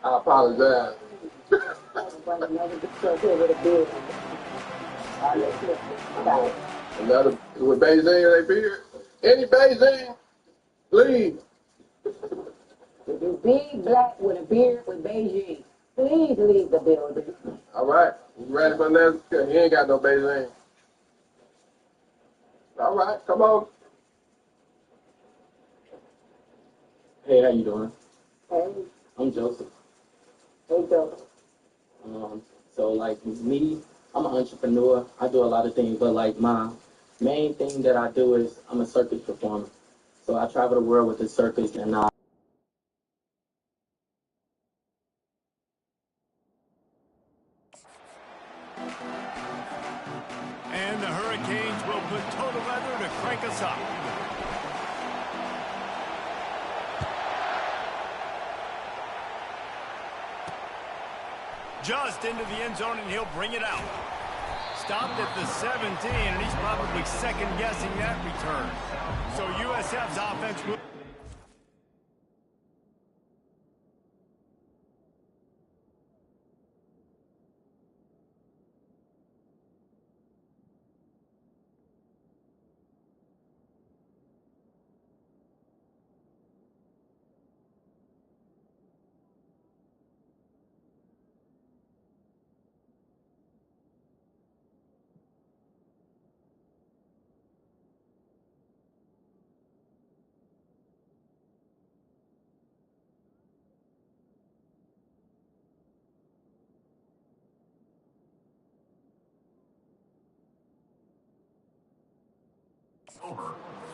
I apologize. Another with Beijing in their beard. Any Beijing, leave. This big black with a beard with Beijing. Please leave the building. All right. You ready for next? He ain't got no Beijing. All right, come on. Hey, how you doing? Hey. I'm Joseph. Hey, Joseph. So like me, I'm an entrepreneur. I do a lot of things, but like my main thing that I do is I'm a circus performer. So I travel the world with the circus, and And the Hurricanes will put total weather to crank us up. Just into the end zone, and he'll bring it out. Stopped at the 17, and he's probably second-guessing that return. So USF's offense will...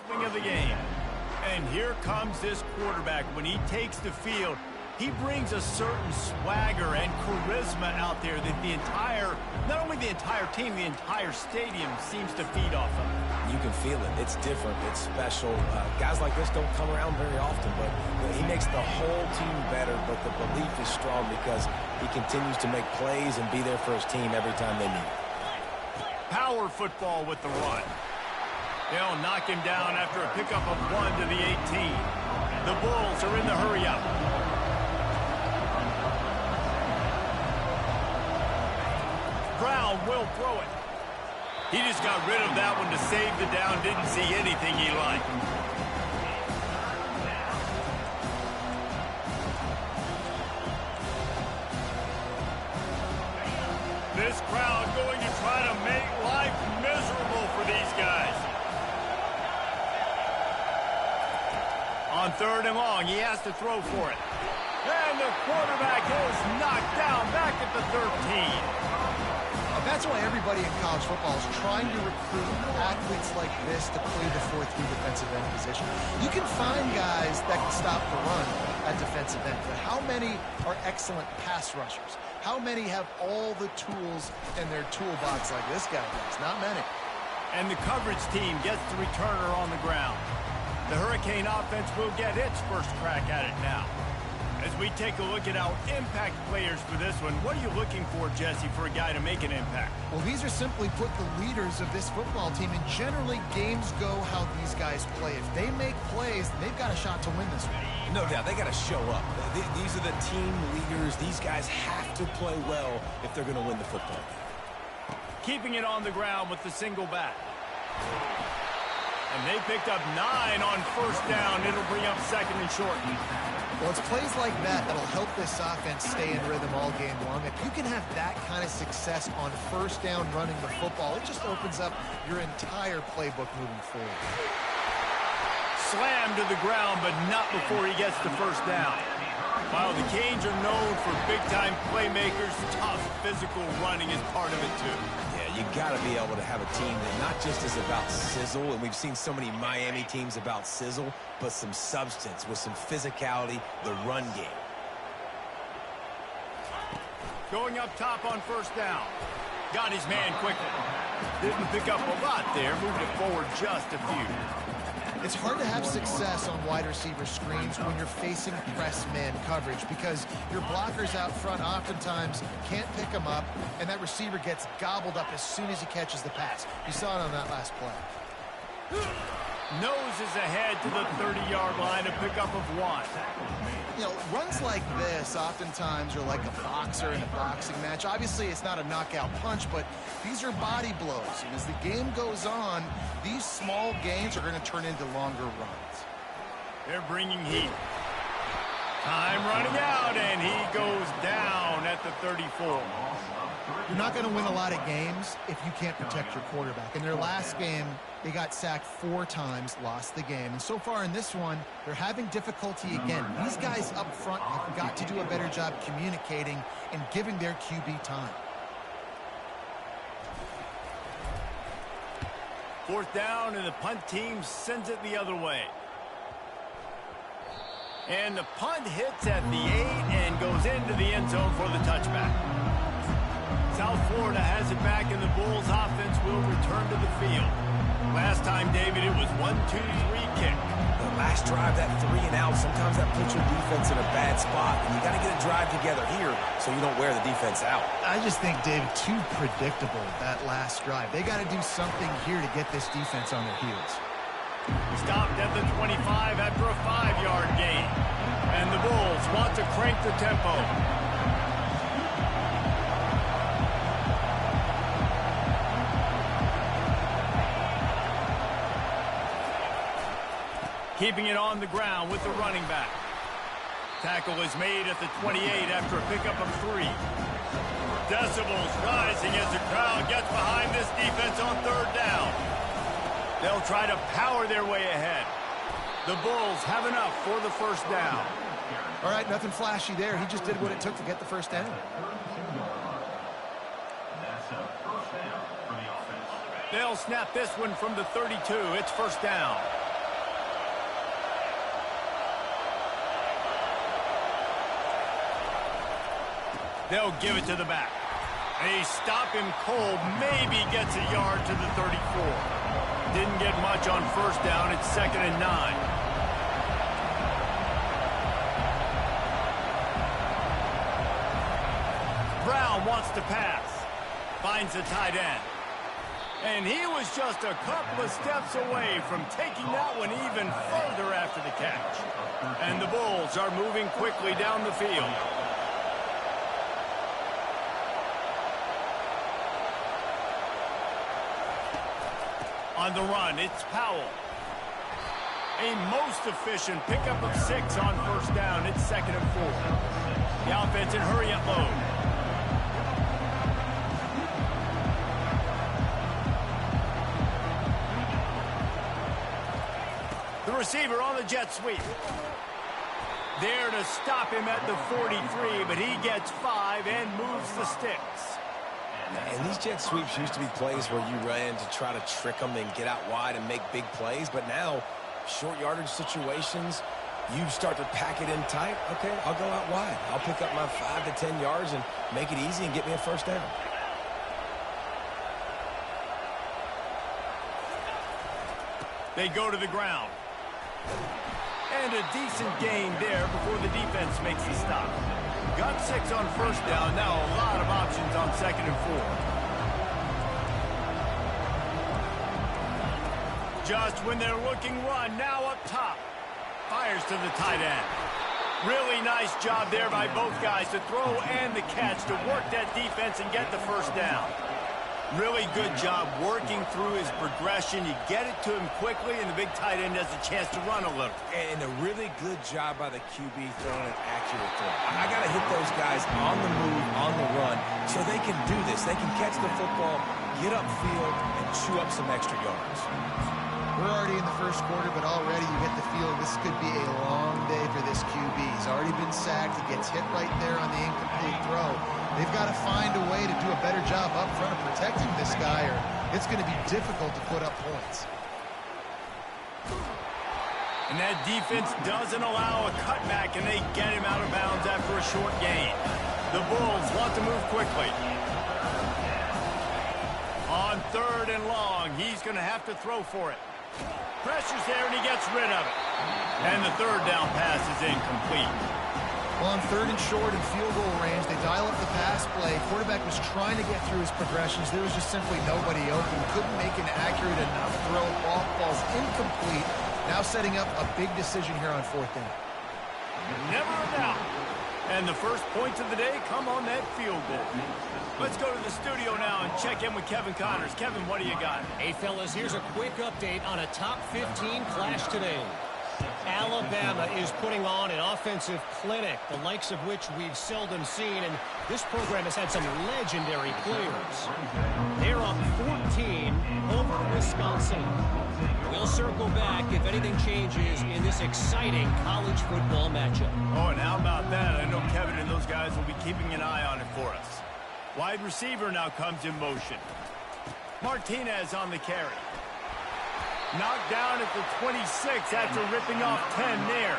Swing of the game. And here comes this quarterback. When he takes the field, he brings a certain swagger and charisma out there that not only the entire team, the entire stadium seems to feed off of. You can feel it. It's different. It's special. Guys like this don't come around very often, but he makes the whole team better, but the belief is strong because he continues to make plays and be there for his team every time they need it. Power football with the run. They'll knock him down after a pickup of 1 to the 18. The Bulls are in the hurry-up. Brown will throw it. He just got rid of that one to save the down. Didn't see anything he liked. This crowd going to try to make life miserable for these guys. On 3rd and long, he has to throw for it. And the quarterback is knocked down back at the 13. That's why everybody in college football is trying to recruit athletes like this to play the 4-3 defensive end position. You can find guys that can stop the run at defensive end, but how many are excellent pass rushers? How many have all the tools in their toolbox like this guy does? Not many. And the coverage team gets the returner on the ground. The Hurricane offense will get its first crack at it now. As we take a look at our impact players for this one, what are you looking for, Jesse, for a guy to make an impact? Well, these are simply put the leaders of this football team, and generally games go how these guys play. If they make plays, they've got a shot to win this one. No doubt, they got to show up. These are the team leaders. These guys have to play well if they're going to win the football game. Keeping it on the ground with the single back. And they picked up 9 on 1st down. It'll bring up 2nd and short. Well, it's plays like that that'll help this offense stay in rhythm all game long. If you can have that kind of success on 1st down running the football, it just opens up your entire playbook moving forward. Slammed to the ground, but not before he gets the 1st down. While the Canes are known for big-time playmakers, tough physical running is part of it, too. Yeah, you got to be able to have a team that not just is about sizzle, and we've seen so many Miami teams about sizzle, but some substance with some physicality, the run game. Going up top on 1st down. Got his man quickly. Didn't pick up a lot there, moved it forward just a few. It's hard to have success on wide receiver screens when you're facing press man coverage because your blockers out front oftentimes can't pick them up, and that receiver gets gobbled up as soon as he catches the pass. You saw it on that last play. Noses ahead to the 30-yard line, a pickup of 1. You know, Runs like this oftentimes are like a boxer in a boxing match. Obviously, it's not a knockout punch, but these are body blows. And as the game goes on, these small gains are going to turn into longer runs. They're bringing heat. Time running out, and he goes down at the 34. You're not going to win a lot of games if you can't protect your quarterback. In their last game, they got sacked 4 times, lost the game. And so far in this one, they're having difficulty again. These guys up front have got to do a better job communicating and giving their QB time. 4th down, and the punt team sends it the other way. And the punt hits at the 8 and goes into the end zone for the touchback. South Florida has it back, and the Bulls offense will return to the field. Last time, David, it was 1-2-3 kick. The last drive, that 3 and out, sometimes that puts your defense in a bad spot. And you got to get a drive together here so you don't wear the defense out. I just think, David, too predictable, that last drive. They got to do something here to get this defense on their heels. He stopped at the 25 after a 5-yard gain. And the Bulls want to crank the tempo. Keeping it on the ground with the running back. Tackle is made at the 28 after a pickup of 3. Decibels rising as the crowd gets behind this defense on 3rd down. They'll try to power their way ahead. The Bulls have enough for the 1st down. All right, nothing flashy there. He just did what it took to get the 1st down. They'll snap this one from the 32. It's 1st down. They'll give it to the back. They stop him cold, maybe gets a yard to the 34. Didn't get much on 1st down. It's 2nd and 9. Brown wants to pass. Finds the tight end. And he was just a couple of steps away from taking that one even further after the catch. And the Bulls are moving quickly down the field. On the run, it's Powell. A most efficient pickup of 6 on 1st down. It's 2nd and 4. The offense in hurry-up mode. The receiver on the jet sweep. There to stop him at the 43, but he gets 5 and moves the sticks. And these jet sweeps used to be plays where you ran to try to trick them and get out wide and make big plays. But now, short yardage situations, you start to pack it in tight. Okay, I'll go out wide. I'll pick up my 5 to 10 yards and make it easy and get me a 1st down. They go to the ground. And a decent gain there before the defense makes the stop. Got 6 on 1st down. Now a lot of options on 2nd and 4. Just when they're looking run, now up top. Fires to the tight end. Really nice job there by both guys to throw and the catch to work that defense and get the 1st down. Really good job working through his progression. You get it to him quickly, and the big tight end has a chance to run a little. And a really good job by the QB throwing an accurate throw. I got to hit those guys on the move, on the run, so they can do this. They can catch the football, get upfield, and chew up some extra yards. We're already in the 1st quarter, but already you get the feeling this could be a long day for this QB. He's already been sacked. He gets hit right there on the incomplete throw. They've got to find a way to do a better job up front of protecting this guy, or it's going to be difficult to put up points. And that defense doesn't allow a cutback, and they get him out of bounds after a short gain. The Bulls want to move quickly. On 3rd and long, he's going to have to throw for it. Pressure's there, and he gets rid of it. And the 3rd down pass is incomplete. Well, on 3rd and short and field goal range, they dial up the pass play. Quarterback was trying to get through his progressions. There was just simply nobody open. Couldn't make an accurate enough throw. Ball falls incomplete. Now setting up a big decision here on 4th down. Never a doubt. And the first points of the day come on that field goal. Let's go to the studio now and check in with Kevin Connors. Kevin, what do you got? Hey, fellas, here's a quick update on a top 15 clash today. Alabama is putting on an offensive clinic, the likes of which we've seldom seen, and this program has had some legendary players. They're up 14 over Wisconsin. We'll circle back if anything changes in this exciting college football matchup. Oh, and how about that? I know Kevin and those guys will be keeping an eye on it for us. Wide receiver now comes in motion. Martinez on the carry. Knocked down at the 26 after ripping off 10 there.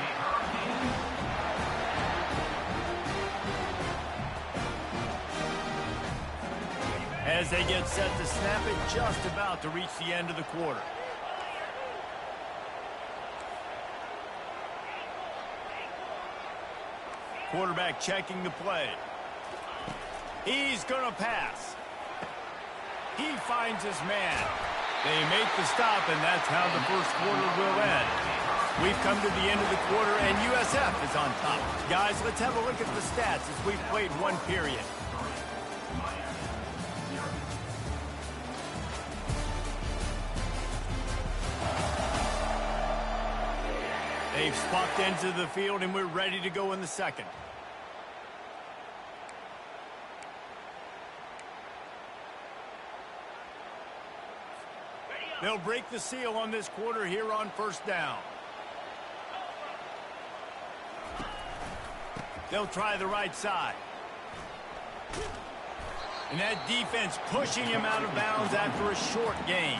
As they get set to snap it, just about to reach the end of the quarter. Quarterback checking the play. He's going to pass. He finds his man. They make the stop, and that's how the first quarter will end. We've come to the end of the quarter, and USF is on top. Guys, let's have a look at the stats as we've played one period. They've swapped ends of the field, and we're ready to go in the second. They'll break the seal on this quarter here on first down. They'll try the right side. And that defense pushing him out of bounds after a short gain.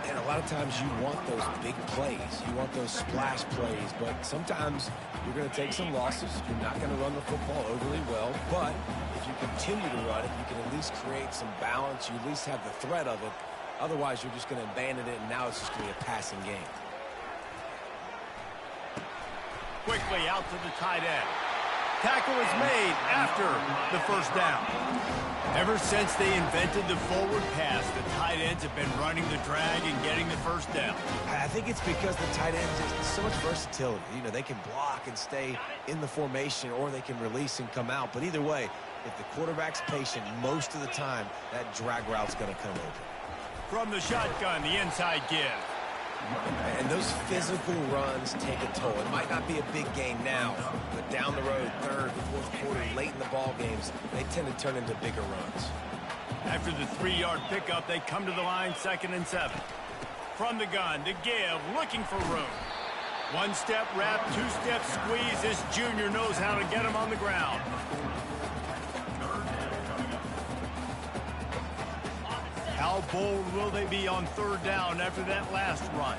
And a lot of times you want those big plays. You want those splash plays. But sometimes you're going to take some losses. You're not going to run the football overly well. But if you continue to run it, you can at least create some balance. You at least have the threat of it. Otherwise, you're just going to abandon it, and now it's just going to be a passing game. Quickly out to the tight end. Tackle is made after the first down. Ever since they invented the forward pass, the tight ends have been running the drag and getting the first down. I think it's because the tight ends have so much versatility. You know, they can block and stay in the formation, or they can release and come out. But either way, if the quarterback's patient most of the time, that drag route's going to come open. From the shotgun, the inside give. And those physical runs take a toll. It might not be a big game now, but down the road, third, fourth quarter, late in the ball games, they tend to turn into bigger runs. After the 3-yard pickup, they come to the line, 2nd and 7. From the gun, the give, looking for room. One-step wrap, two-step squeeze. This junior knows how to get him on the ground. How bold will they be on third down after that last run?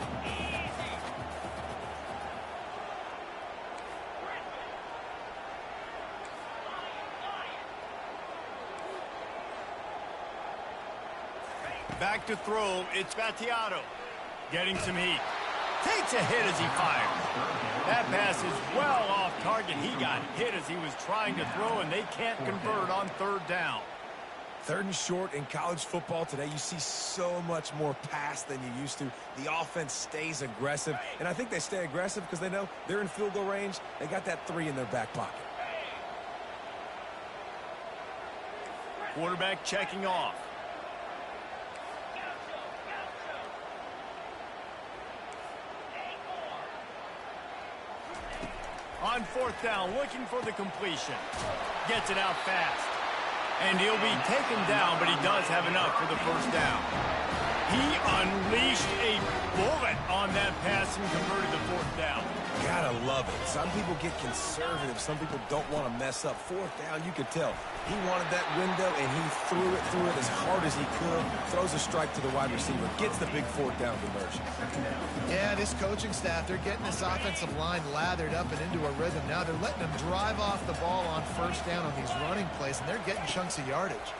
Back to throw, it's Battiato. Getting some heat. Takes a hit as he fires. That pass is well off target. He got hit as he was trying to throw, and they can't convert on third down. 3rd and short in college football today, you see so much more pass than you used to. The offense stays aggressive, and I think they stay aggressive because they know they're in field goal range. They got that 3 in their back pocket. Quarterback checking off. On 4th down, looking for the completion. Gets it out fast. And he'll be taken down, but he does have enough for the first down. He unleashed a bullet on that pass and converted the 4th down. Gotta love it. Some people get conservative. Some people don't want to mess up. 4th down, you could tell. He wanted that window, and he threw it as hard as he could. Throws a strike to the wide receiver. Gets the big 4th down conversion. Yeah, this coaching staff, they're getting this offensive line lathered up and into a rhythm. Now they're letting them drive off the ball on first down on these running plays, and they're getting chunks of yardage.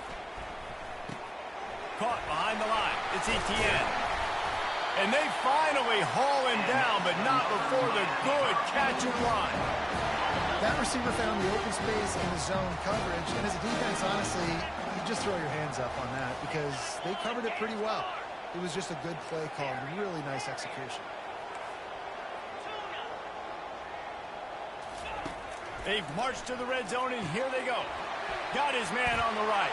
Caught behind the line. It's Etienne. And they finally haul him down, but not before the good catch and run. That receiver found the open space in the zone coverage, and as a defense, honestly, you just throw your hands up on that because they covered it pretty well. It was just a good play call, really nice execution. They've marched to the red zone, and here they go. Got his man on the right.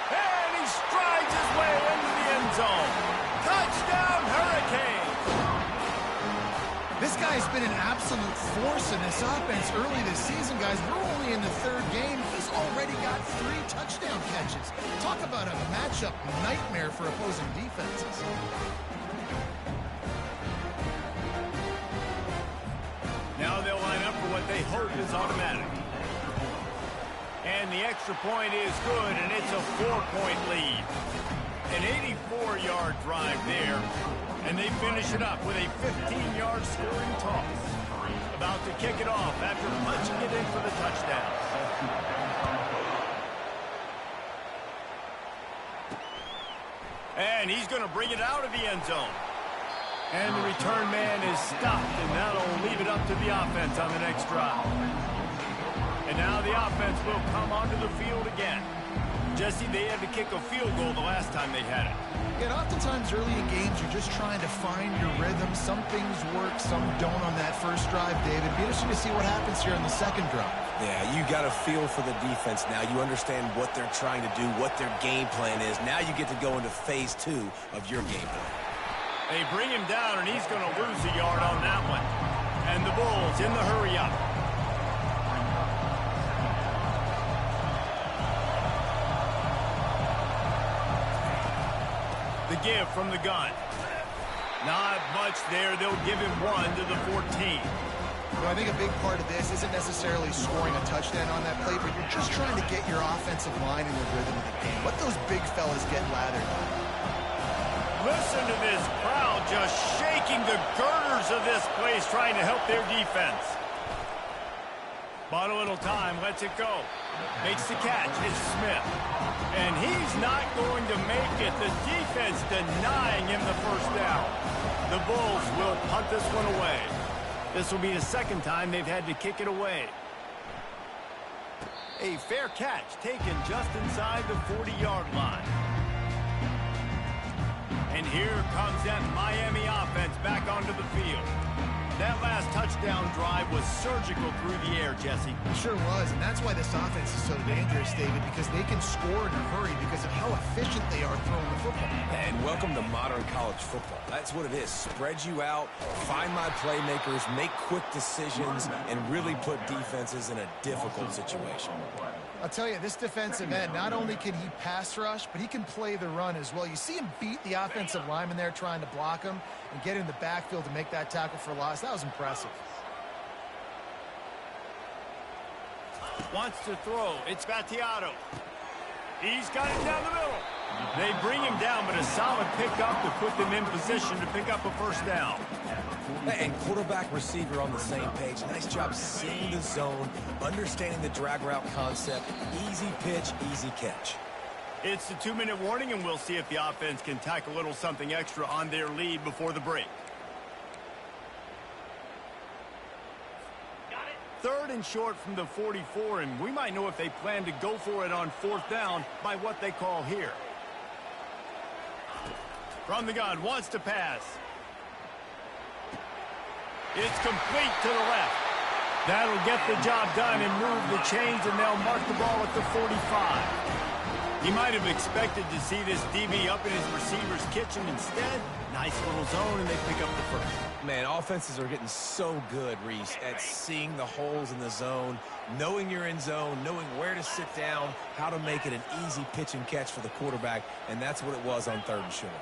And he strides his way into the end zone. Touchdown, Hurricanes! This guy's been an absolute force in this offense early this season, guys. We're only in the third game. He's already got 3 touchdown catches. Talk about a matchup nightmare for opposing defenses. Now they'll line up for what they hope is automatic. And the extra point is good, and it's a 4-point lead. An 84-yard drive there, and they finish it up with a 15-yard scoring toss. About to kick it off after punching it in for the touchdown. And he's going to bring it out of the end zone. And the return man is stopped, and that'll leave it up to the offense on the next drive. And now the offense will come onto the field again. Jesse, they had to kick a field goal the last time they had it. And oftentimes early in games, you're just trying to find your rhythm. Some things work, some don't on that first drive, David. Be interesting to see what happens here in the second drive. Yeah, you got a feel for the defense now. You understand what they're trying to do, what their game plan is. Now you get to go into phase 2 of your game plan. They bring him down, and he's going to lose a yard on that one. And the Bulls in the hurry-up. The give from the gun. Not much there. They'll give him 1 to the 14. Well, I think a big part of this isn't necessarily scoring a touchdown on that play, but you're just trying to get your offensive line in the rhythm of the game. Let those big fellas get lathered. Listen to this crowd just shaking the girders of this place, trying to help their defense. Bought a little time, lets it go. Makes the catch, it's Smith. And he's not going to make it. The defense denying him the first down. The Bulls will punt this one away. This will be the second time they've had to kick it away. A fair catch taken just inside the 40-yard line. And here comes that Miami offense back onto the field. That last touchdown drive was surgical through the air, Jesse. It sure was, and that's why this offense is so dangerous, David, because they can score in a hurry because of how efficient they are throwing the football. And welcome to modern college football. That's what it is. Spread you out, find my playmakers, make quick decisions, and really put defenses in a difficult situation. I'll tell you, this defensive end, not only can he pass rush, but he can play the run as well. You see him beat the offensive lineman there trying to block him and get in the backfield to make that tackle for loss. That was impressive. Wants to throw. It's Battiato. He's got it down the middle. They bring him down, but a solid pickup to put them in position to pick up a first down. And quarterback receiver on the same page. Nice job seeing the zone, understanding the drag route concept. Easy pitch, easy catch. It's the 2-minute warning, and we'll see if the offense can tack a little something extra on their lead before the break. Third and short from the 44, and we might know if they plan to go for it on 4th down by what they call here. From the gun, wants to pass. It's complete to the left. That'll get the job done and move the chains, and they'll mark the ball at the 45. You might have expected to see this DB up in his receiver's kitchen. Instead, nice little zone, and they pick up the first. Man, offenses are getting so good, Reese, at seeing the holes in the zone, knowing you're in zone, knowing where to sit down, how to make it an easy pitch and catch for the quarterback, and that's what it was on 3rd and short.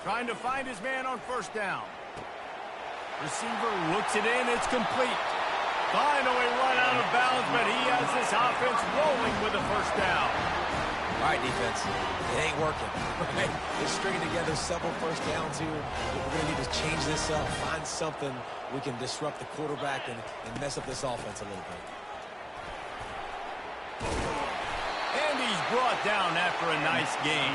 Trying to find his man on 1st down. Receiver looks it in, it's complete. Finally run out of bounds, but he has this offense rolling with a 1st down. All right, defense, it ain't working. Right? They're stringing together several 1st downs here. We're going to need to change this up, find something we can disrupt the quarterback and mess up this offense a little bit. And he's brought down after a nice gain.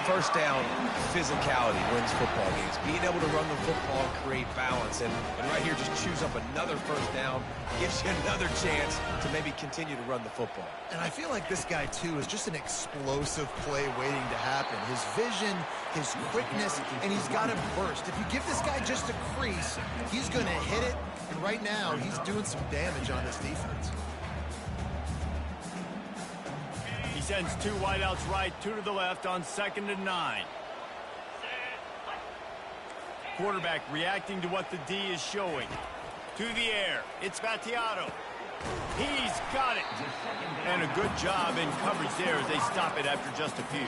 first down physicality wins football games. Being able to run the football, create balance, and right here just choose up another first down, gives you another chance to maybe continue to run the football. And I feel like this guy, too, is just an explosive play waiting to happen. His vision, his quickness, and he's got a burst. If you give this guy just a crease, he's going to hit it, and right now he's doing some damage on this defense. He sends 2 wideouts right, 2 to the left on 2nd and 9. Quarterback reacting to what the D is showing. To the air. It's Vattiato. He's got it. And a good job in coverage there as they stop it after just a few.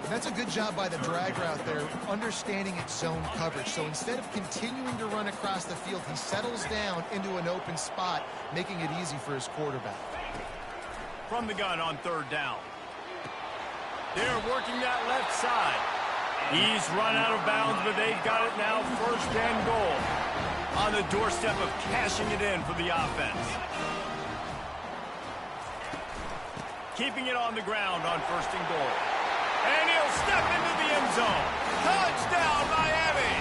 That's a good job by the drag route there, understanding its zone coverage. So instead of continuing to run across the field, he settles down into an open spot, making it easy for his quarterback. From the gun on 3rd down. They're working that left side. He's run out of bounds, but they've got it now 1st and goal. On the doorstep of cashing it in for the offense. Keeping it on the ground on 1st and goal. And he'll step into the end zone. Touchdown, Miami!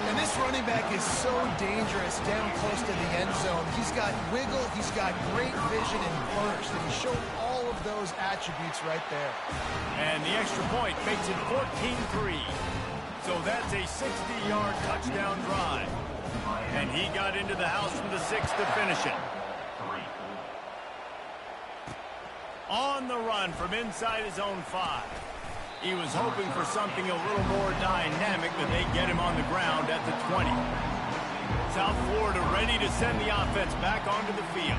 And this running back is so dangerous down close to the end zone. He's got wiggle, he's got great vision and burst, and he showed all of those attributes right there. And the extra point makes it 14-3. So that's a 60-yard touchdown drive. And he got into the house from the 6 to finish it. On the run from inside his own 5. He was hoping for something a little more dynamic, but they get him on the ground at the 20. South Florida ready to send the offense back onto the field.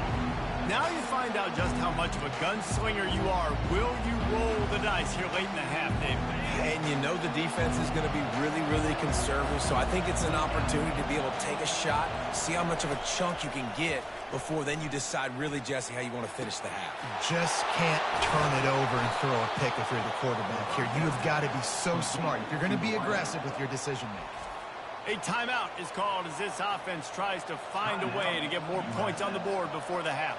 Now you find out just how much of a gunslinger you are. Will you roll the dice here late in the half, David? And you know the defense is going to be really, really conservative, so I think it's an opportunity to be able to take a shot, see how much of a chunk you can get before then you decide really, Jesse, how you want to finish the half. Just can't turn it over and throw a pick if you're the quarterback here. You have got to be so smart if you're going to be aggressive with your decision-making. A timeout is called as this offense tries to find a way to get more points on the board before the half.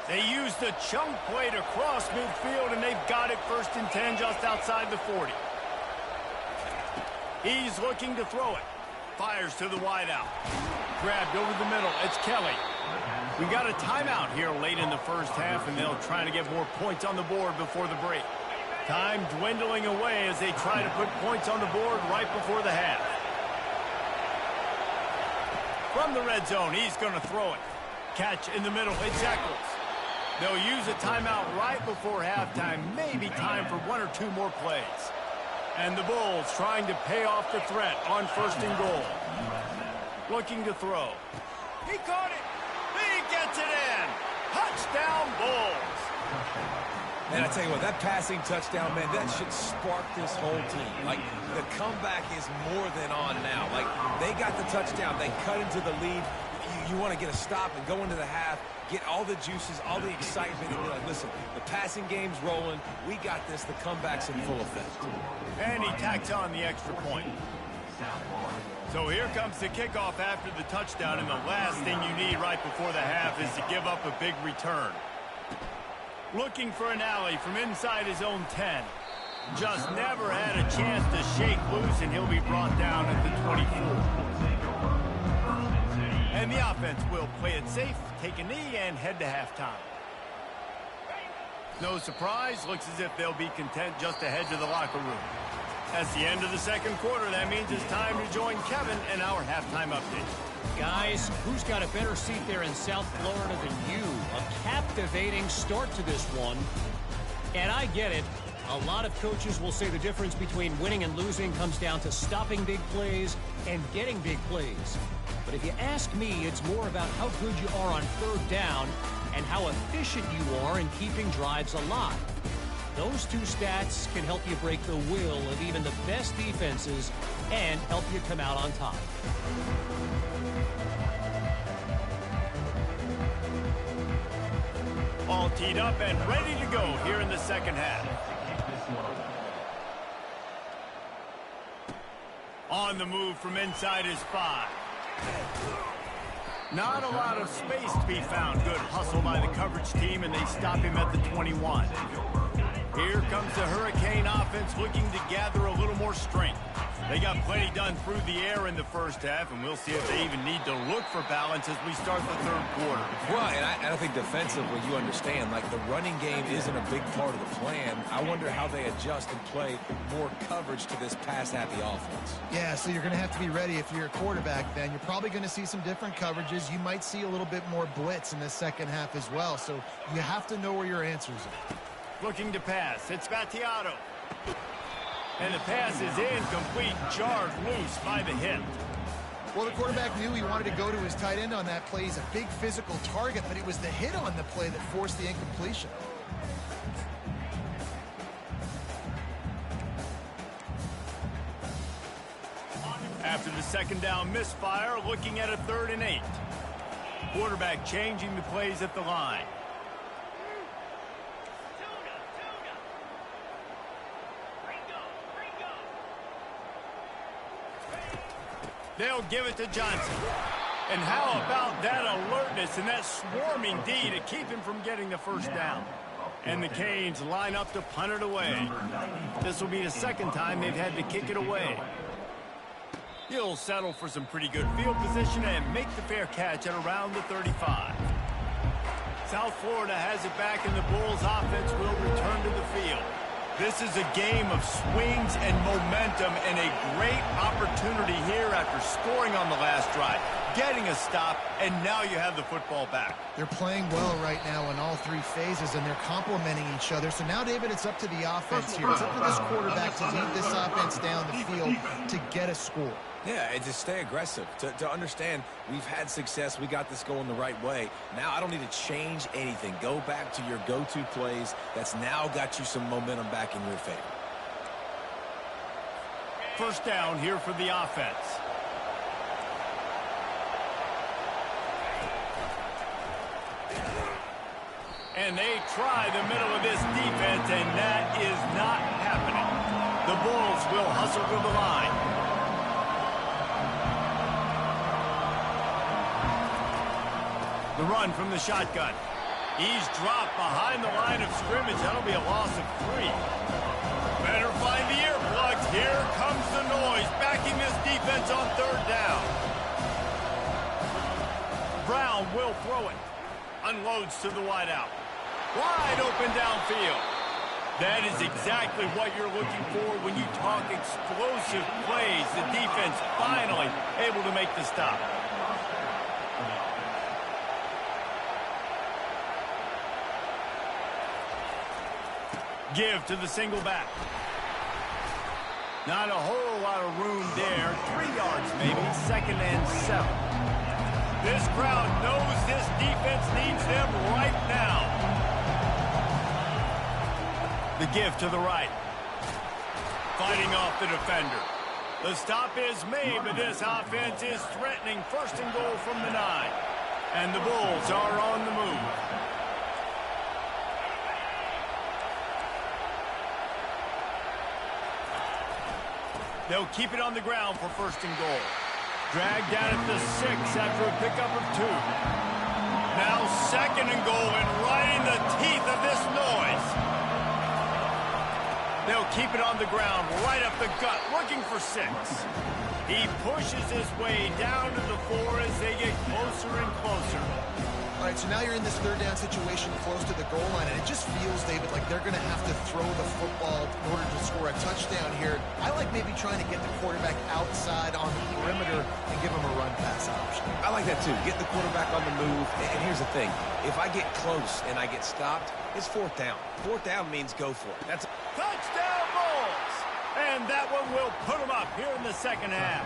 They use the chunk play to cross midfield, and they've got it 1st and 10 just outside the 40. He's looking to throw it. Fires to the wideout. Grabbed over the middle. It's Kelly. We got a timeout here late in the 1st half, and they'll try to get more points on the board before the break. Time dwindling away as they try to put points on the board right before the half. From the red zone, he's going to throw it. Catch in the middle. It's Eccles. They'll use a timeout right before halftime. Maybe time for 1 or 2 more plays. And the Bulls trying to pay off the threat on 1st and goal. Looking to throw. He caught it. He gets it in. Touchdown, Bulls. Man, I tell you what, that passing touchdown, man, that should spark this whole team. Like, the comeback is more than on now. Like, they got the touchdown. They cut into the lead. You want to get a stop and go into the half, get all the juices, all the excitement, and be like, listen, the passing game's rolling. We got this. The comeback's in full effect. And he tacks on the extra point. So here comes the kickoff after the touchdown, and the last thing you need right before the half is to give up a big return. Looking for an alley from inside his own 10. Just never had a chance to shake loose, and he'll be brought down at the 24. And the offense will play it safe, take a knee, and head to halftime. No surprise, looks as if they'll be content just to head to the locker room. That's the end of the 2nd quarter. That means it's time to join Kevin and our halftime update. Guys, who's got a better seat there in South Florida than you? A captivating start to this one. And I get it. A lot of coaches will say the difference between winning and losing comes down to stopping big plays and getting big plays. But if you ask me, it's more about how good you are on 3rd down and how efficient you are in keeping drives alive. Those 2 stats can help you break the will of even the best defenses and help you come out on top. All teed up and ready to go here in the 2nd half. On the move from inside his 5. Not a lot of space to be found. Good hustle by the coverage team, and they stop him at the 21. Here comes the Hurricane offense looking to gather a little more strength. They got plenty done through the air in the first half, and we'll see if they even need to look for balance as we start the third quarter. Right, and I think defensively, you understand, like the running game isn't a big part of the plan. I wonder how they adjust and play more coverage to this pass-happy offense. Yeah, so you're going to have to be ready if you're a quarterback then. You're probably going to see some different coverages. You might see a little bit more blitz in the second half as well, so you have to know where your answers are. Looking to pass. It's Battiato. And the pass is incomplete, jarred loose by the hip. Well, the quarterback knew he wanted to go to his tight end on that play. He's a big physical target, but it was the hit on the play that forced the incompletion. After the second down misfire, looking at a 3rd and 8. Quarterback changing the plays at the line. They'll give it to Johnson. And how about that alertness and that swarming D to keep him from getting the first down? And the Canes line up to punt it away. This will be the second time they've had to kick it away. He'll settle for some pretty good field position and make the fair catch at around the 35. South Florida has it back, and the Bulls offense will return to the field. This is a game of swings and momentum, and a great opportunity here after scoring on the last drive, getting a stop, and now you have the football back. They're playing well right now in all three phases, and they're complementing each other. So now, David, it's up to the offense here. It's up to this quarterback to lead this offense down the field to get a score. Yeah, and to stay aggressive, to understand we've had success, we got this going the right way. Now I don't need to change anything. Go back to your go-to plays. That's now got you some momentum back in your favor. First down here for the offense. And they try the middle of this defense, and that is not happening. The Bulls will hustle to the line. The run from the shotgun. He's dropped behind the line of scrimmage. That'll be a loss of 3. Better find the earplugs. Here comes the noise, backing this defense on 3rd down. Brown will throw it. Unloads to the wideout. Wide open downfield. That is exactly what you're looking for when you talk explosive plays. The defense finally able to make the stop. Give to the single back. Not a whole lot of room there. 3 yards maybe. 2nd and 7. This crowd knows this defense needs them right now. The give to the right. Fighting off the defender. The stop is made, but this offense is threatening 1st and goal from the 9. And the Bulls are on the move. They'll keep it on the ground for 1st and goal. Dragged down at the 6 after a pickup of 2. Now 2nd and goal, and right in the teeth of this noise. They'll keep it on the ground, right up the gut, looking for 6. He pushes his way down to the 4 as they get closer and closer. All right, so now you're in this 3rd down situation close to the goal line, and it just feels, David, like they're going to have to throw the football in order to score a touchdown here. I like maybe trying to get the quarterback outside on the perimeter and give him a run-pass option. I like that too. Get the quarterback on the move. And here's the thing. If I get close and I get stopped, it's 4th down. 4th down means go for it. That's touchdown Bulls! And that one will put them up here in the 2nd half.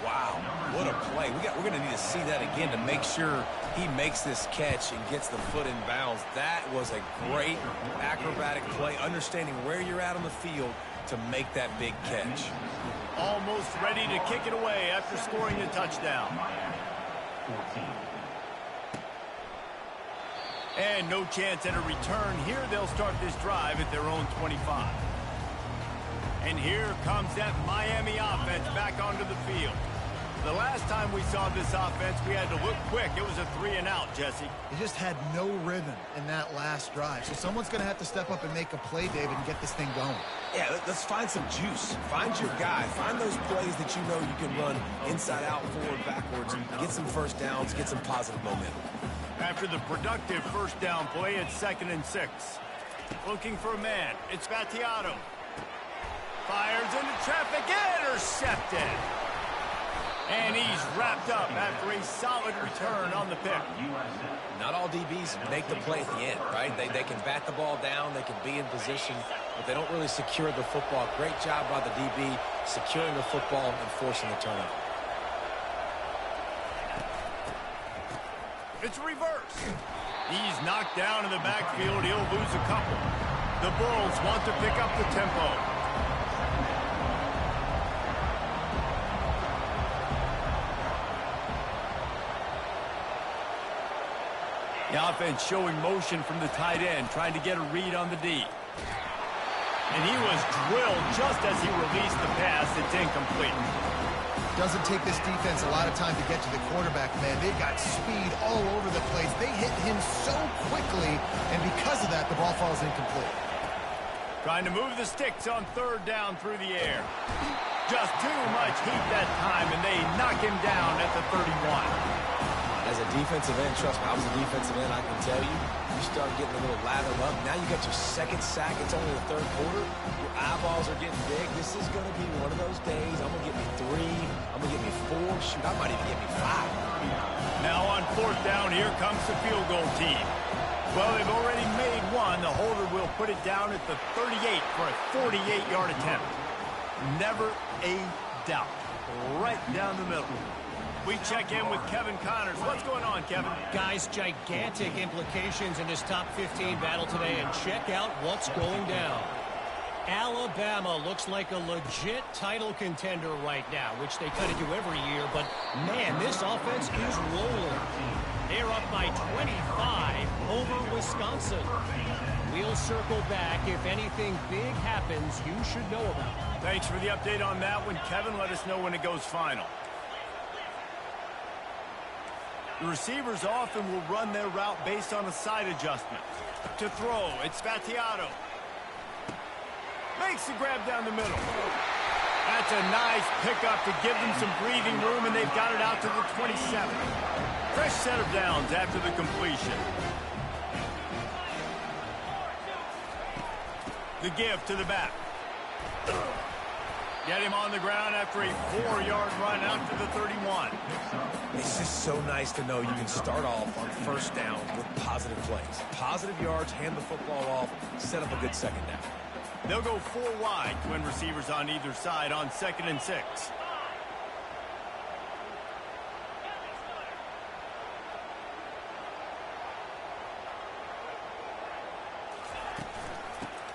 Wow, what a play. We're going to need to see that again to make sure he makes this catch and gets the foot in bounds. That was a great acrobatic play, understanding where you're at on the field to make that big catch. Almost ready to kick it away after scoring the touchdown. And no chance at a return here. They'll start this drive at their own 25. And here comes that Miami offense back onto the field. The last time we saw this offense, we had to look quick. It was a 3-and-out, Jesse. They just had no rhythm in that last drive. So someone's going to have to step up and make a play, David, and get this thing going. Yeah, let's find some juice. Find your guy. Find those plays that you know you can run inside out, forward, backwards. Get some first downs, get some positive momentum. After the productive first down play, it's 2nd and 6. Looking for a man. It's Vattiato. Fires into traffic. Intercepted. And he's wrapped up after a solid return on the pick. Not all DBs make the play at the end, right? They can bat the ball down, they can be in position, but they don't really secure the football. Great job by the DB securing the football and forcing the turnover. It's reverse. He's knocked down in the backfield. He'll lose a couple. The Bulls want to pick up the tempo. The offense showing motion from the tight end, trying to get a read on the D. And he was drilled just as he released the pass. It's incomplete. Doesn't take this defense a lot of time to get to the quarterback, man. They've got speed all over the place. They hit him so quickly, and because of that, the ball falls incomplete. Trying to move the sticks on 3rd down through the air. Just too much heat that time, and they knock him down at the 31. As a defensive end, trust me, I was a defensive end, I can tell you, you start getting a little lathered up. Now you got your 2nd sack. It's only the 3rd quarter. Your eyeballs are getting big. This is going to be one of those days. I'm going to get me 3. I'm going to get me 4. Shoot, I might even get me 5. Now on 4th down, here comes the field goal team. Well, they've already made one. The holder will put it down at the 38 for a 48-yard attempt. Never a doubt. Right down the middle. We check in with Kevin Connors. What's going on, Kevin? Guys, gigantic implications in this top 15 battle today, and check out what's going down. Alabama looks like a legit title contender right now, which they kind of do every year, but man, this offense is rolling. They're up by 25 over Wisconsin. We'll circle back. If anything big happens, you should know about it. Thanks for the update on that one, Kevin. Let us know when it goes final. The receivers often will run their route based on a side adjustment. To throw, it's Vattiato. Makes the grab down the middle. That's a nice pickup to give them some breathing room, and they've got it out to the 27. Fresh set of downs after the completion. The give to the back. Get him on the ground after a 4-yard run out to the 31. It's just so nice to know you can start off on 1st down with positive plays. Positive yards, hand the football off, set up a good 2nd down. They'll go 4 wide, twin receivers on either side on 2nd and 6.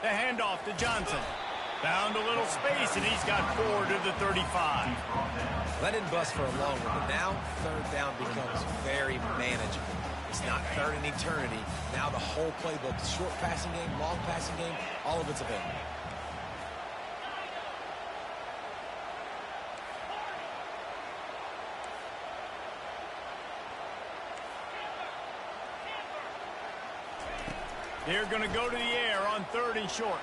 The handoff to Johnson. Found a little space, and he's got 4 to the 35. Let it bust for a long one, but now 3rd down becomes very manageable. It's not 3rd in eternity. Now the whole playbook, short passing game, long passing game, all of it's available. They're going to go to the air on 3rd and short.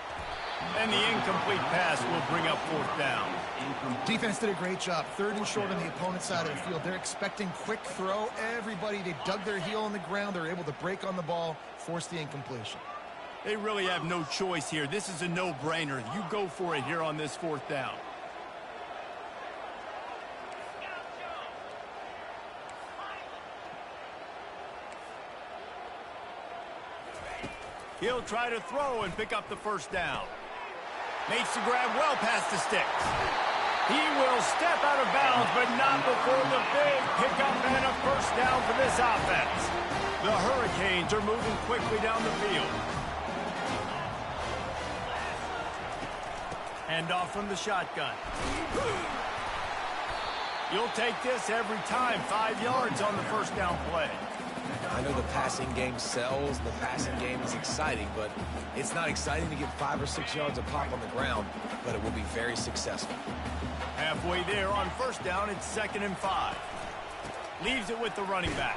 And the incomplete pass will bring up 4th down. Defense did a great job. 3rd and short on the opponent's side of the field. They're expecting quick throw. Everybody, they dug their heel on the ground. They're able to break on the ball, force the incompletion. They really have no choice here. This is a no-brainer. You go for it here on this 4th down. He'll try to throw and pick up the 1st down. Makes the grab well past the sticks. He will step out of bounds, but not before the big pickup and a 1st down for this offense. The Hurricanes are moving quickly down the field. Handoff from the shotgun. You'll take this every time. 5 yards on the 1st down play. I know the passing game sells, the passing game is exciting, but it's not exciting to get 5 or 6 yards of pop on the ground, but it will be very successful. Halfway there on first down, it's 2nd and 5. Leaves it with the running back.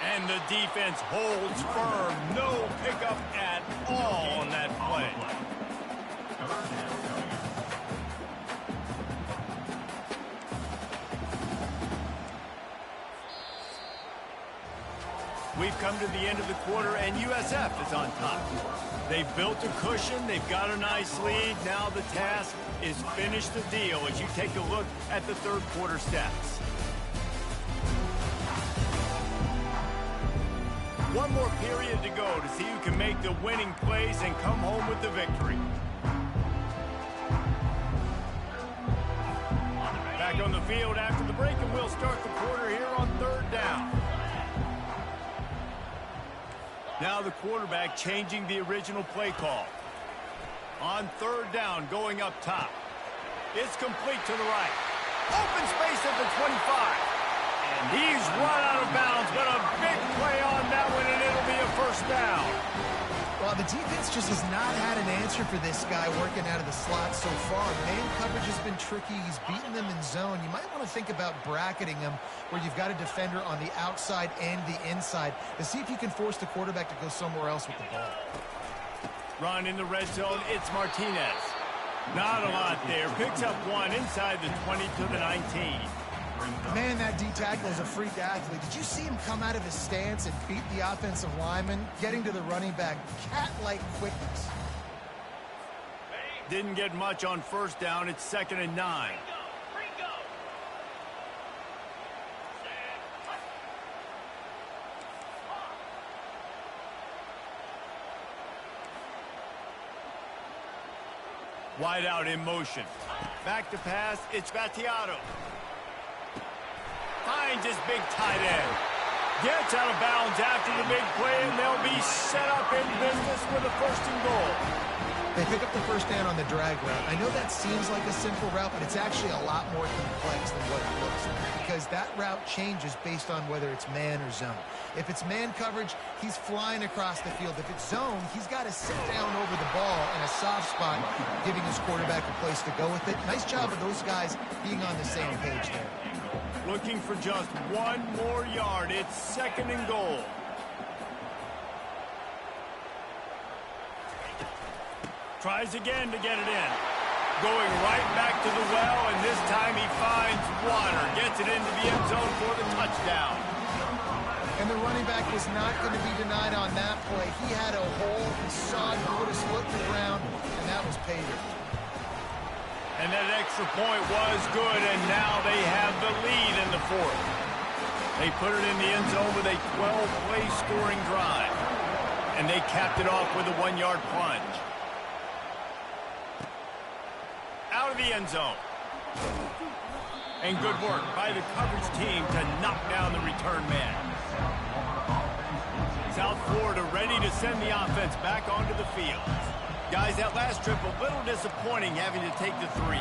And the defense holds firm. No pickup at all on that play. We've come to the end of the quarter, and USF is on top. They've built a cushion. They've got a nice lead. Now the task is finish the deal as you take a look at the third quarter stats. One more period to go to see who can make the winning plays and come home with the victory. Back on the field after the break, and we'll start the quarter here on third down. Now the quarterback changing the original play call. On third down, going up top. It's complete to the right. Open space at the 25. And he's run out of bounds, but a big play on that one, and it'll be a first down. Well, the defense just has not had an answer for this guy working out of the slot so far. Man coverage has been tricky. He's beaten them in zone. You might want to think about bracketing him where you've got a defender on the outside and the inside to see if you can force the quarterback to go somewhere else with the ball. Run in the red zone, it's Martinez. Not a lot there. Picks up one inside the 20 to the 19. Man, that D-tackle is a freak athlete. Did you see him come out of his stance and beat the offensive lineman, getting to the running back? Cat-like quickness. Didn't get much on first down. It's 2nd and 9. Wide out in motion. Back to pass. It's Battiato. Finds his big tight end. Gets out of bounds after the big play, and they'll be set up in business with a 1st and goal. They pick up the first down on the drag route. I know that seems like a simple route, but it's actually a lot more complex than what it looks like because that route changes based on whether it's man or zone. If it's man coverage, he's flying across the field. If it's zone, he's got to sit down over the ball in a soft spot, giving his quarterback a place to go with it. Nice job of those guys being on the same page there. Looking for just one more yard. It's 2nd and goal. Tries again to get it in. Going right back to the well, and this time he finds water. Gets it into the end zone for the touchdown. And the running back was not going to be denied on that play. He had a hole. He saw it, put his foot in the ground, and that was pay dirt. And that extra point was good, and now they have the lead in the 4th. They put it in the end zone with a 12-play scoring drive. And they capped it off with a 1-yard plunge. Out of the end zone. And good work by the coverage team to knock down the return man. South Florida ready to send the offense back onto the field. Guys, that last trip a little disappointing having to take the 3.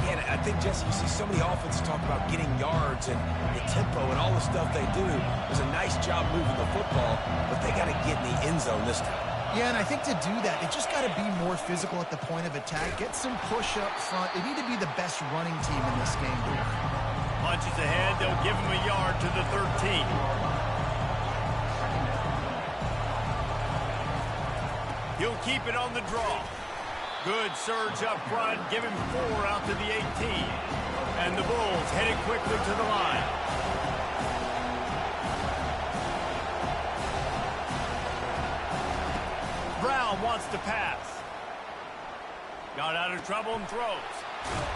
Yeah, and I think, Jesse, you see so many offenses talk about getting yards and the tempo and all the stuff they do. It was a nice job moving the football, but they got to get in the end zone this time. Yeah, and I think to do that, they just got to be more physical at the point of attack. Get some push up front. They need to be the best running team in this game. Punches ahead. They'll give him a yard to the 13. He'll keep it on the draw. Good surge up front. Give him 4 out to the 18. And the Bulls headed quickly to the line. Brown wants to pass. Got out of trouble and throws.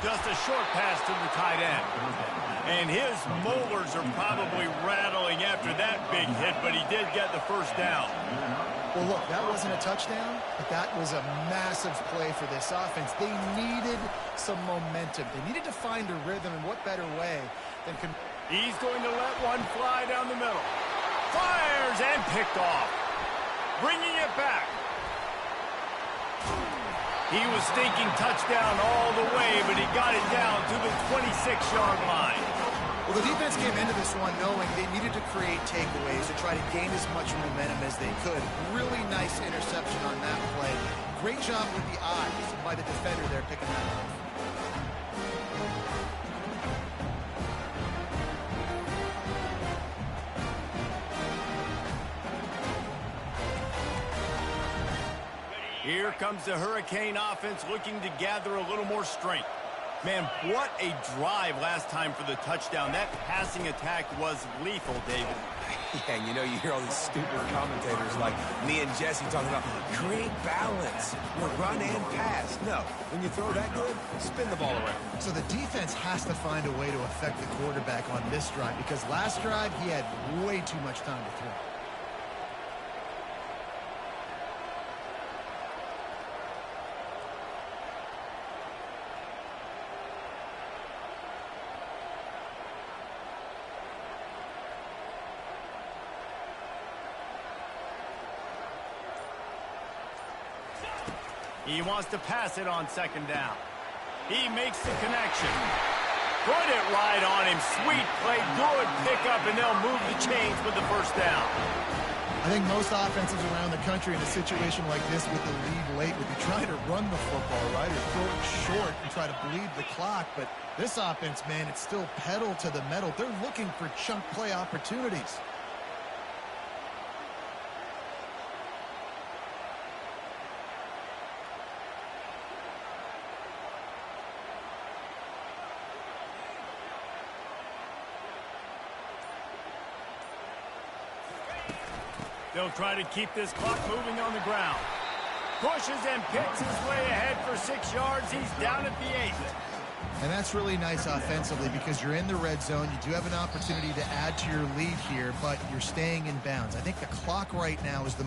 Just a short pass to the tight end. And his molars are probably rattling after that big hit, but he did get the first down. Well, look, that wasn't a touchdown, but that was a massive play for this offense. They needed some momentum. They needed to find a rhythm, and what better way than... He's going to let one fly down the middle. Fires and picked off. Bringing it back. He was thinking touchdown all the way, but he got it down to the 26-yard line. Well, the defense came into this one knowing they needed to create takeaways to try to gain as much momentum as they could. Really nice interception on that play. Great job with the eyes by the defender there picking that up. Here comes the Hurricane offense looking to gather a little more strength. Man, what a drive last time for the touchdown. That passing attack was lethal, David. Yeah, you know, you hear all these stupid commentators like me and Jesse talking about create balance, run and pass. No, when you throw that good, spin the ball around. So the defense has to find a way to affect the quarterback on this drive because last drive he had way too much time to throw. He wants to pass it on second down. He makes the connection. Put it right on him. Sweet play, good pickup, and they'll move the chains with the first down. I think most offenses around the country in a situation like this with the lead late would be trying to run the football, right, or throw it short and try to bleed the clock. But this offense, man, it's still pedal to the metal. They're looking for chunk play opportunities. They'll try to keep this clock moving on the ground. Pushes and picks his way ahead for 6 yards. He's down at the 8. And that's really nice offensively because you're in the red zone. You do have an opportunity to add to your lead here, but you're staying in bounds. I think the clock right now is the...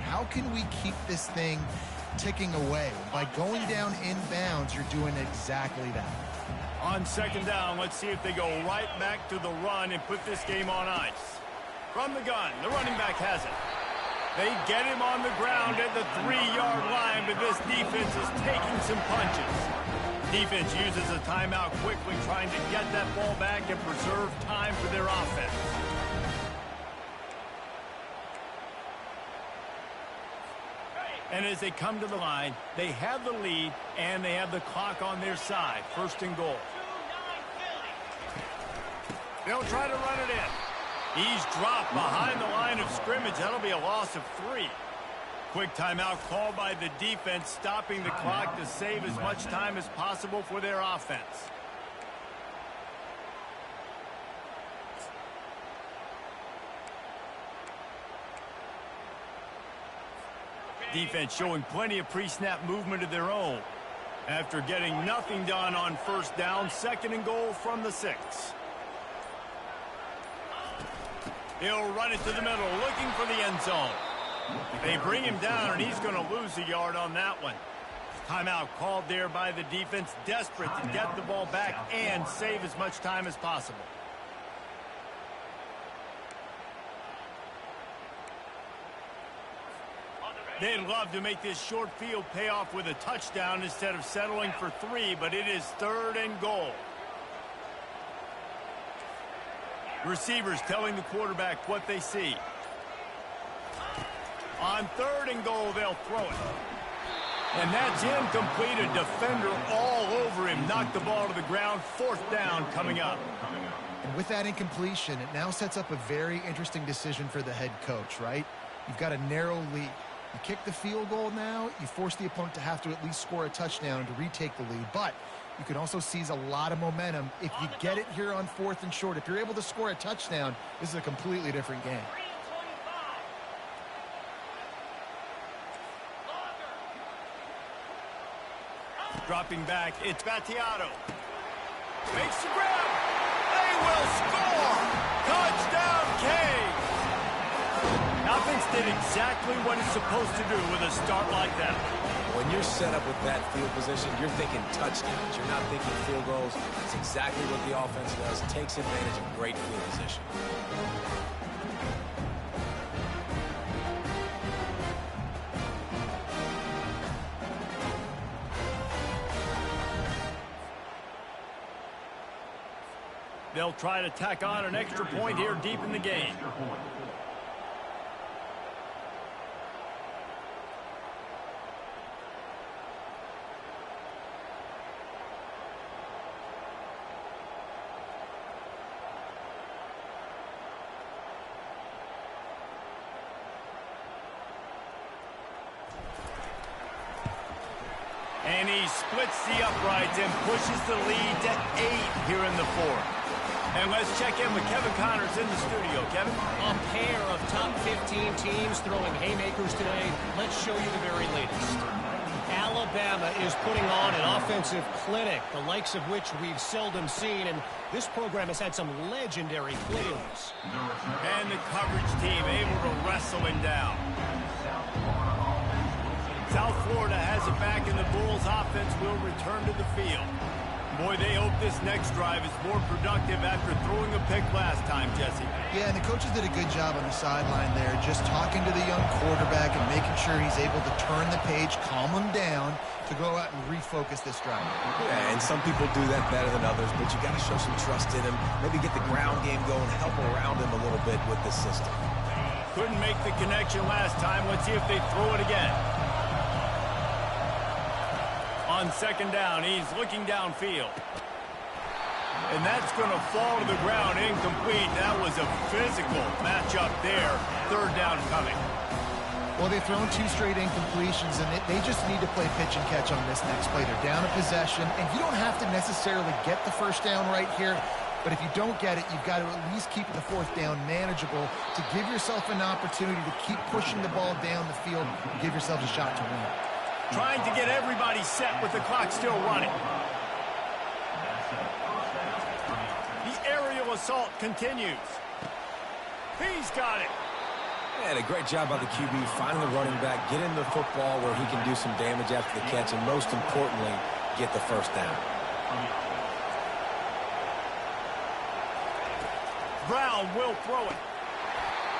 How can we keep this thing ticking away? By going down in bounds, you're doing exactly that. On second down, let's see if they go right back to the run and put this game on ice. From the gun, the running back has it. They get him on the ground at the 3-yard line, but this defense is taking some punches. Defense uses a timeout quickly, trying to get that ball back and preserve time for their offense. And as they come to the line, they have the lead and they have the clock on their side. First and goal. They'll try to run it in. He's dropped behind the line of scrimmage. That'll be a loss of 3. Quick timeout called by the defense, stopping the clock to save as much time as possible for their offense. defense showing plenty of pre-snap movement of their own. After getting nothing done on first down, 2nd and goal from the 6. He'll run it to the middle, looking for the end zone. They bring him down, and he's going to lose a yard on that one. Timeout called there by the defense, desperate to get the ball back and save as much time as possible. They'd love to make this short field pay off with a touchdown instead of settling for 3, but it is 3rd and goal. Receivers telling the quarterback what they see. On 3rd and goal, they'll throw it. And that's incomplete. A defender all over him. Knocked the ball to the ground. 4th down coming up. And with that incompletion, it now sets up a very interesting decision for the head coach, right? You've got a narrow lead. You kick the field goal now, you force the opponent to have to at least score a touchdown to retake the lead. But you can also seize a lot of momentum if you get it here on 4th and short. If you're able to score a touchdown, this is a completely different game. Dropping back, it's Battiato. Makes the grab. They will score. Touchdown, Canes. Offense did exactly what it's supposed to do with a start like that. When you're set up with that field position, you're thinking touchdowns. You're not thinking field goals. It's exactly what the offense does. Takes advantage of great field position. They'll try to tack on an extra point here deep in the game. And he splits the uprights and pushes the lead to 8 here in the 4th. And let's check in with Kevin Connors in the studio. Kevin? A pair of top 15 teams throwing haymakers today. Let's show you the very latest. Alabama is putting on an offensive clinic, the likes of which we've seldom seen, and this program has had some legendary players. And the coverage team able to wrestle him down. South Florida has it back, and the Bulls offense will return to the field. Boy, they hope this next drive is more productive after throwing a pick last time, Jesse. Yeah, and the coaches did a good job on the sideline there, just talking to the young quarterback and making sure he's able to turn the page, calm him down to go out and refocus this drive. Yeah, and some people do that better than others, but you got to show some trust in him. Maybe get the ground game going, help around him a little bit with this system. Couldn't make the connection last time. Let's see if they throw it again. On 2nd down, he's looking downfield. And that's going to fall to the ground incomplete. That was a physical matchup there. 3rd down coming. Well, they've thrown 2 straight incompletions, and they just need to play pitch and catch on this next play. They're down a possession, and you don't have to necessarily get the 1st down right here. But if you don't get it, you've got to at least keep the 4th down manageable to give yourself an opportunity to keep pushing the ball down the field and give yourselves a shot to win. Trying to get everybody set with the clock still running. The aerial assault continues. He's got it. And a great job by the QB finding the running back, getting the football where he can do some damage after the catch, and most importantly, get the 1st down. Brown will throw it.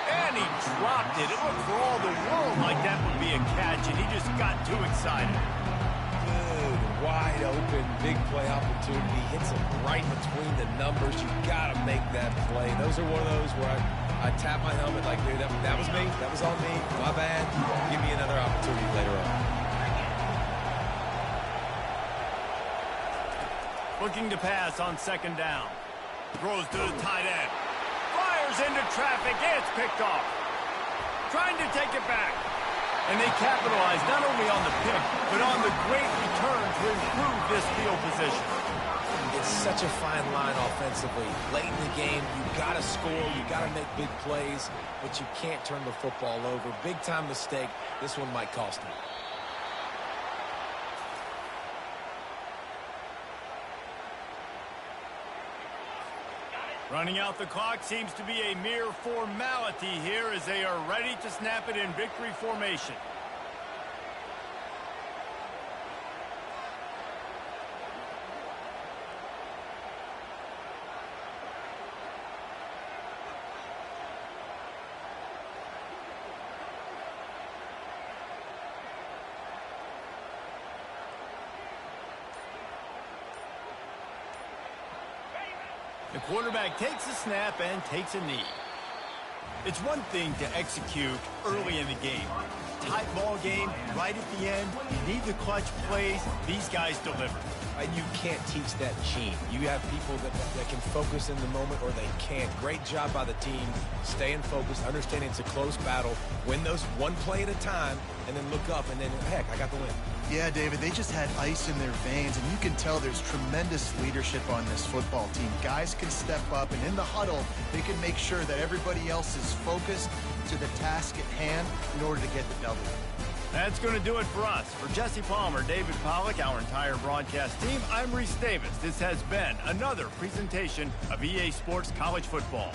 And he dropped it. It looked for all the world like that would be a catch, and he just got too excited. Good, wide open, big play opportunity. Hits him right between the numbers. You got to make that play. Those are one of those where I tap my helmet like, dude, that was me. That was on me. My bad. Give me another opportunity later on. Looking to pass on 2nd down. Throws to the tight end. Fires into traffic. It's picked off. Trying to take it back. And they capitalize not only on the pick, but on the great return to improve this field position. It's It's such a fine line offensively. Late in the game, you got to score, you got to make big plays, but you can't turn the football over. Big-time mistake. This one might cost him. Running out the clock seems to be a mere formality here as they are ready to snap it in victory formation. The quarterback takes a snap and takes a knee. It's one thing to execute early in the game. Tight ball game, right at the end, you need the clutch plays. These guys deliver. And you can't teach that gene. You have people that can focus in the moment or they can't. Great job by the team, staying focused, understanding it's a close battle, win those one play at a time, and then look up, and then, heck, I got the win. Yeah, David, they just had ice in their veins, and you can tell there's tremendous leadership on this football team. Guys can step up, and in the huddle, they can make sure that everybody else is focused to the task at hand in order to get the W. That's going to do it for us. For Jesse Palmer, David Pollack, our entire broadcast team, I'm Reese Davis. This has been another presentation of EA Sports College Football.